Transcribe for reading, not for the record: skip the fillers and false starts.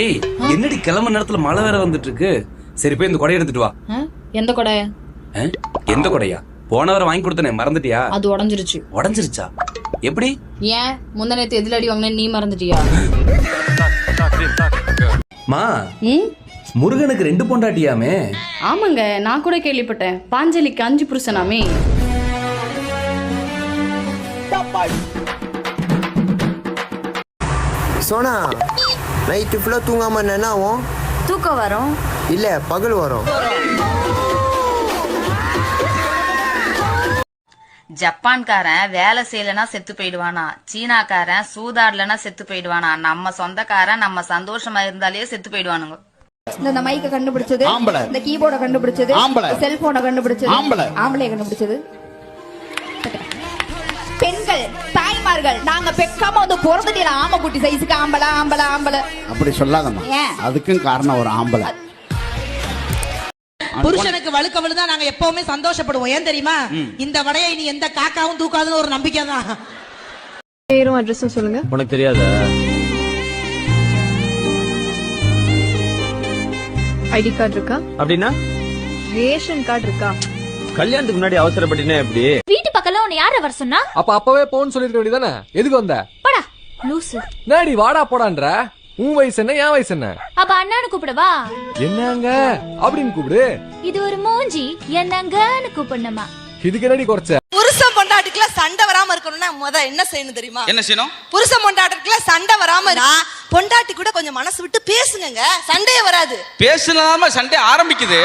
ஏய் என்னடி கிளம்ப நேரத்துல மழை வேற வந்துட்டு இருக்கு. சரி போய் இந்த கொடையை எடுத்துட்டு வா. எந்த கொடை? எந்த கொடையா? போன வாரம் வாங்கி கொடுத்தனே மறந்துட்டியா? அது உடைஞ்சிருச்சு. உடைஞ்சிருச்சா? எப்படி? ஏன் முந்தா நேத்து எதில் அடி வாங்கின நீ மறந்துட்டியா? மா முருகனுக்கு 2 பொண்டாட்டியாமே? ஆமாங்க, நான் கூட கேள்விப்பட்டேன். பாஞ்சலிக்கு 5 புருஷனாமே. சோனா நைட்டு ஃபுல்லாக தூங்காம என்ன ஆகும்? தூக்கம் வரும். இல்லை பகல் வரும். ஜப்பான்காரன் வேலை செய்யலனா செத்து போயிடுவானா, சீனாக்காரன் சூதாடலனா செத்து போயிடுவானா, நம்ம சொந்தக்காரன் நம்ம சந்தோஷமா இருந்தாலே செத்து போயிடுவானுங்க. இந்த மைக்க கண்டுபிடிச்சது ஆம்பளை, இந்த கீபோர்ட கண்டுபிடிச்சது ஆம்பளை, செல்போனை கண்டுபிடிச்சது ஆம்பளை, ஆம்பளைய கண்டுபிடிச்சது பெண்கள், தாய்மார்கள். நாங்க பெக்காம வந்து பிறந்துட்டீங்க ஆம குட்டி சைஸுக்கு ஆம்பளை ஆம்பளை ஆம்பளை அப்படி சொல்லாதம்மா. அதுக்கும் காரணம் ஒரு ஆம்பளை. புருஷனுக்கு வழுக்க விழுந்தா நாங்க எப்பவுமே சந்தோஷப்படுவோம். ஏன் தெரியுமா? இந்த வடையை நீ எந்த காக்காவும் தூக்காதுன்னு ஒரு நம்பிக்கை தான். பேரும் அட்ரஸும் சொல்லுங்க. உனக்கு தெரியாதா? ஐடி கார்டு இருக்கா? அப்படின்னா ரேஷன் கார்டு இருக்கா? கல்யாணத்துக்கு முன்னாடி அவசரப்பட்டினா எப்படி? வீட்டு பக்கத்துல உன்னை யார வர சொன்னா? அப்பவே போன்னு சொல்லிருக்க வேண்டியதானே? எதுக்கு வந்த? போடா லூசு. நாடி வாடா போடான்ற. உன் வயசு என்ன, என் வயசு என்ன? அப்ப அண்ணானு கூப்பிடவா? என்னங்க அப்படின்னு கூப்பிடு. இது ஒரு மூஞ்சி, என்னங்கன்னு கூப்பிடணுமா? இதுக்கு என்னடி குறைச்ச? புருஷன் பொண்டாட்டிக்குள்ள சண்டை வராம இருக்கணும்னா முத என்ன செய்யணும் தெரியுமா? என்ன செய்யணும்? புருஷன் பொண்டாட்டிக்குள்ள சண்டை வராம பொண்டாட்டி கூட கொஞ்சம் மனசு விட்டு பேசுங்க, சண்டையே வராது. பேசலாம சண்டை ஆரம்பிக்குது.